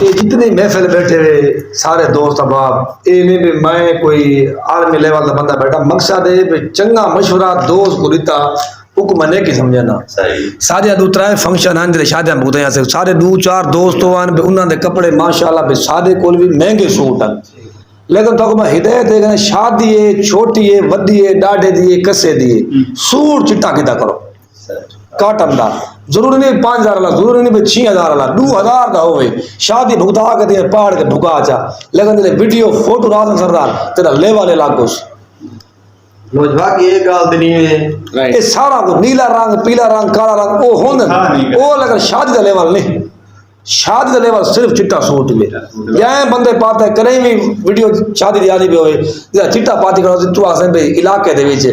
یہ جتنے محفل بیٹھے ہوئے سارے دوست احباب یہ نہیں بھی میں کوئی عالمی لیول کا بندہ بیٹھا، مقصد ہے بھی چنگا مشورہ دوست کو دیتا حکم نے کی سمجھنا سارے دو ترائے فنکشن ہیں جڑے شادیاں بہتے ہیں سارے دو چار دوست ہوئے بھی انہوں نے کپڑے ماشاءاللہ بھی سادے کول بھی مہنگے سوٹ ہیں، لیکن تو میں ہدایت ہے کہ شادی ہے چھوٹی ہے وڈی ہے ڈاڈے دی ہے کسے دی ہے سوٹ چٹا کیتا کرو کاٹن دا، ضروری نہیں 5000 والا، ضروری نہیں 6000 والا، 2000 دا ہوئے شادی بھگتا کے دے پاڑ کے بھگا چا، لیکن تے ویڈیو فوٹو راز سردار تیرا لیول لاگوس نوجوا کی ایک گل دنی ہے اے سارا کو نیلا رنگ پیلا رنگ کالا رنگ او ہوندن او لیکن شادی دا لیول نہیں، شادی دا لیول صرف چٹا سوٹ میں یا بندے پاتے کریں بھی ویڈیو شادی دی آدھی بھی ہوئے جا چٹا پاتی کرو تو آسیں بھئی علاقے دے وچ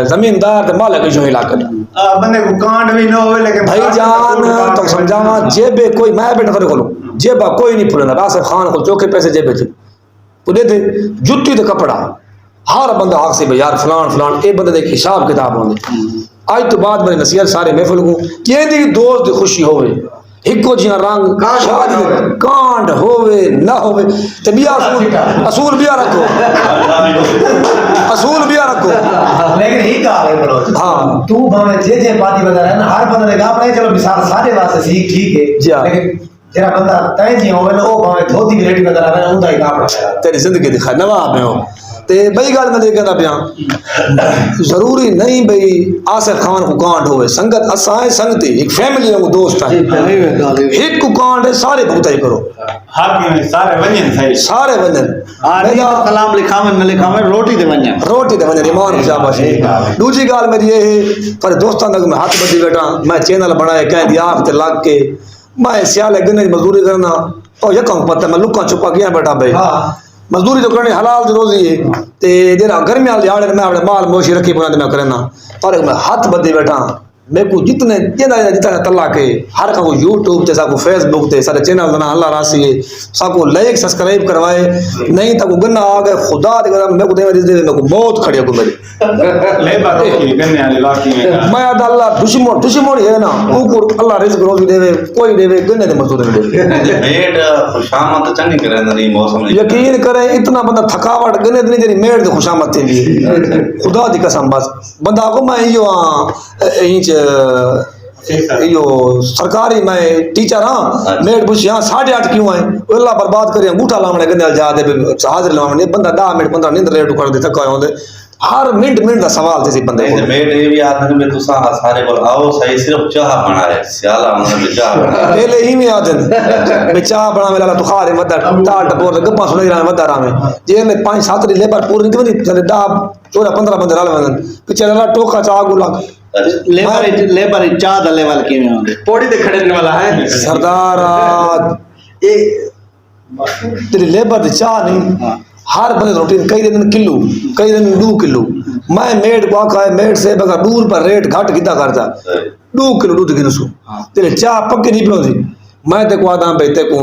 زمیندار تے مالک جو علاقے بندے کو کانڈ بھی نہ ہوئے لیکن بھائی جان تو سمجھاواں جیبے کوئی میں بیٹھا کرے کھولوں جیبا کوئی نہیں پھولنا راسف خان کو چوکے پیسے جیبے چ پھولے تھے جُتی تے کپڑا ہر بندہ حق سے بھئی یار فلان فلان اے بندے دے حساب کتاب ہوندے آج تو بعد میری نصیحت سارے محفل کو کہ دی دوست دی خوشی ہوئے ایکو جیاں رنگ شادی کانڈ ہوئے نہ ہوئے تے بیا اصول بیا رکھو اصول بیا رکھو لیکن ہی کہا ہے بڑو ہاں تو بھاوے جے پارٹی بتا رہا ہے نا ہر بندے نے کہا اپنے چلو مثال سارے واسطے سیکھ ٹھیک ہے لیکن جڑا بندہ تے جی ہوے نا او بھاوے دھوتی ریٹ نظر آوے نا اوندا ہی کپڑا تیری زندگی دکھا نواں میں ہو تے بئی گل میں کہنا پیا ضروری نہیں بھئی آصف خان کو کانڈ ہوئے سنگت اسائیں سنگتی ایک فیملی ہے وہ دوست ہیں ایک کو کانڈ ہے سارے بھگتائی کرو ہر کی سارے ونجن صحیح سارے ونجن سلام لکھاویں نہ لکھاویں روٹی دے ونجن روٹی دے ونجن ایمان شاباشی دوسری گل میری یہ ہے پر دوستاں تک میں ہاتھ بدی بیٹھا میں چینل بنائے کہیں دی آخ تے لگ کے میں سیالے گنے مزدوری کرنا او یکاں پتہ میں لکاں چھپا کیا بیٹھا بھائی مزدوری تو کرنی حلال دی روزی ہے تے جڑا گرمی والے آڑے میں اپنے مال موشی رکھی بنا تے میں کرنا پر میں ہاتھ بدی بیٹھا میں کو جتنے جتنا تلا کے ہر کا کو یوٹیوب تے سب کو فیس بک تے سارے چینل بنا اللہ راسی ہے سب کو لائک سبسکرائب کروائے نہیں تا کو گنا آ گئے خدا دے میں کو دے میں کو موت کھڑی کو میری لے بات کی گنے والے واقعی میں اللہ دشمن ہے نا او کو اللہ رزق روزی دے کوئی دے گنے دے مزدور دے میڈ خوشامد چنگی کرے نہیں موسم یقین کریں اتنا بندہ تھکاوٹ گنے دے جڑی میڈ دی خوشامد تھی خدا دی قسم بس بندہ کو میں یو اینچ یہ سرکاری میں ٹیچر ہاں میڈ پوچھی ہاں 8:30 کیوں آئے اللہ برباد کرے انگوٹھا لاؤنے گندے جا دے حاضر لاؤنے بندہ 10 منٹ 15 نیند لیٹ کر دے تھکا ہوندے ہر منٹ دا سوال تھی بندے کو میڈ یہ بھی آدمی میں تو سارے بول آؤ صحیح صرف چاہ بنا ہے سیالا انہوں نے چاہ بنا پہلے ہی میں آدن میں چاہ بنا میرا تو خارے مدد ٹاٹ پور گپا سنے رہا مدد رہا میں جے میں 5-7 لیبر پور نہیں تھی چلے 10-14-15 بندے رال وندن پچھے اللہ ٹوکا چاہ کو لگ لیبر چاہ دا لیول کیویں ہوندے پوڑی تے کھڑنے والا ہے سردار تیری لیبر دی چاہ نہیں ہر بندے روٹین کئی دن کلو کئی دن 2 کلو میں میڈ کو آکھا ہے میڈ سے بغیر دور پر ریٹ گھٹ کیتا کرتا 2 کلو دودھ کی نسو تیرے چاہ پکی نہیں پڑو دی میں تے کو آدھا بھئی تے کو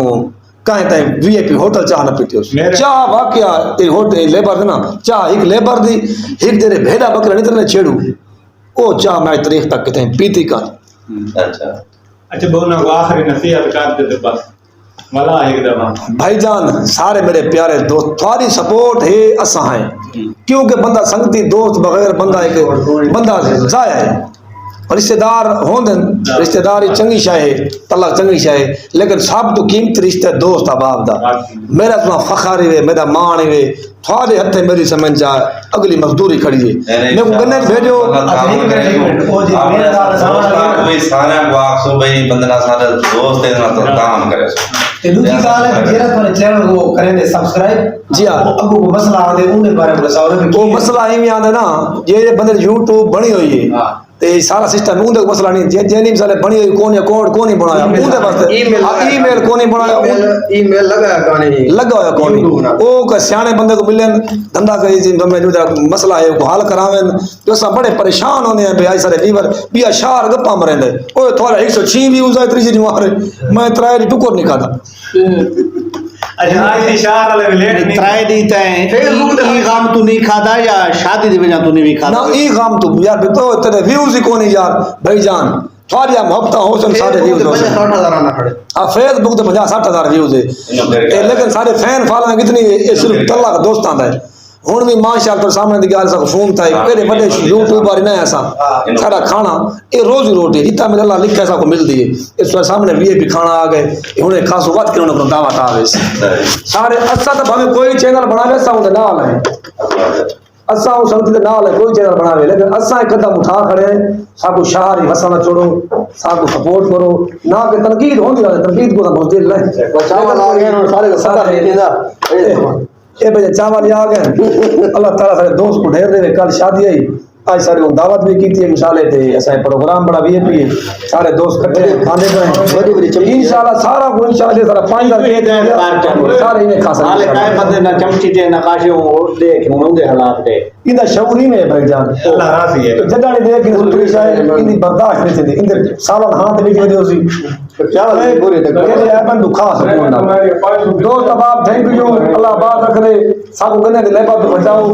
کہیں تائیں وی آئی پی ہوٹل چاہ نہ پیتی ہو چاہ واقعہ تیری ہوٹل لیبر دی نا چاہ ایک لیبر دی ایک تیرے بھیڑا بکرا نہیں ترنے چھیڑو او چاہ میں تاریخ تک کتیں پیتی کا اچھا بہنا کو آخری نصیحت کر دے بس ملا ایک دفعہ بھائی جان سارے میرے پیارے دوست تھوڑی سپورٹ ہے اساں ہیں کیونکہ بندہ سنگتی دوست بغیر بندہ ایک بندہ ضائع ہے رشتہ دار ہوندن رشتہ داری چنگی شاہ ہے طلق چنگی شاہ ہے لیکن سب تو قیمتی رشتہ دوست احباب دا میرا تو فخر ہے میرا مان ہے تھوڑے ہتھے میری سمجھ جا اگلی مزدوری کھڑی ہے میں کو گنے بھیجو کوئی سارا واقع سو بھئی بندنا سارا دوست ہے تو کام کرے سو دوسری گال ہے جیرا تمہارے چینل کو کریں دے سبسکرائب جی ہاں ابو کو مسئلہ آدھے انہیں بارے میں بتاؤ وہ مسئلہ ہی میں آدھے نا یہ بندے یوٹیوب بنی ہوئی ہے تے سارا سسٹم اون دے مسئلہ نہیں جے مثال بنی ہوئی کون یا کون نہیں بنایا اون دے واسطے ای میل کون نہیں بنایا ای میل لگایا کہانی لگا ہوا کون نہیں او کہ سیانے بندے کو ملن دھندا کری جی میں جو مسئلہ ہے کو حل کراویں جو سب بڑے پریشان ہونے ہیں بھائی سارے لیور بیا شہر گپا مرندے او تھوڑا 106 ویوز ہے 3 دی مارے میں ترائے دی ٹکر نہیں کھادا اچھا آج اشار والے لیٹ ترائے دی تے ای غام تو نہیں کھادا یا شادی دی وجہ تو نہیں بھی کھادا نا ای غام تو یار تو تیرے ویوز ہی کون یار بھائی جان تھوڑی محبت ہو سن سارے ویوز ہو سن 60,000 نہ کھڑے فیس بک تے 50-60,000 ویوز ہے لیکن سارے فین فالوئنگ اتنی یہ صرف اللہ دوستاں دا ہے ہن بھی ماشاءاللہ سامنے دی گل سب فون تا ہے بڑے بڑے یوٹیوبر نے ایسا سارا کھانا یہ روزی روٹی جتا میرا اللہ لکھا سا کو ملتی ہے اس سامنے وی اے پی کھانا آ گئے ہن خاص وقت کرنے کو دعوت آ گئی سارے اسا تے بھاوے کوئی چینل بناوے سا اون دے نال ہے اسا او سنت دے نال ہے کوئی چینل بناوے لیکن اسا ایک قدم اٹھا کھڑے ہیں ساکو شہر ہی وسنا چھوڑو ساکو سپورٹ کرو نہ کہ تنقید ہوندی ہے تنقید کو بہت دل ہے چاول آ گئے اور سارے صدا دے دیندا اے بھئی چاول آ گئے اللہ تعالی سارے دوست کو ڈھیر دے کل شادی آئی آج سارے دعوت بھی کی تھی مثالے تے ایسا پروگرام بڑا بھی ہے سارے دوست کٹھے کھانے پہ انشاءاللہ سارا کو انشاءاللہ سارا 5,000 کے دیں سارے انہیں کھا سکتے حالے کائے بندے نہ چمچی تے نقاشی ہوں دیکھ ہوں دے حالات تے اندا شعور ہی نہیں بھائی جان اللہ راضی ہے جگہ نہیں دے کہ پولیس شاہ اندی برداشت نہیں تھی اندر سالن ہاتھ بھی دے اسی چاول پورے تک یہ اپن دکھا سکوں نہ دوست احباب تھینک یو اللہ آباد رکھ دے سب کو کہنے دے لیبا تو بچاؤ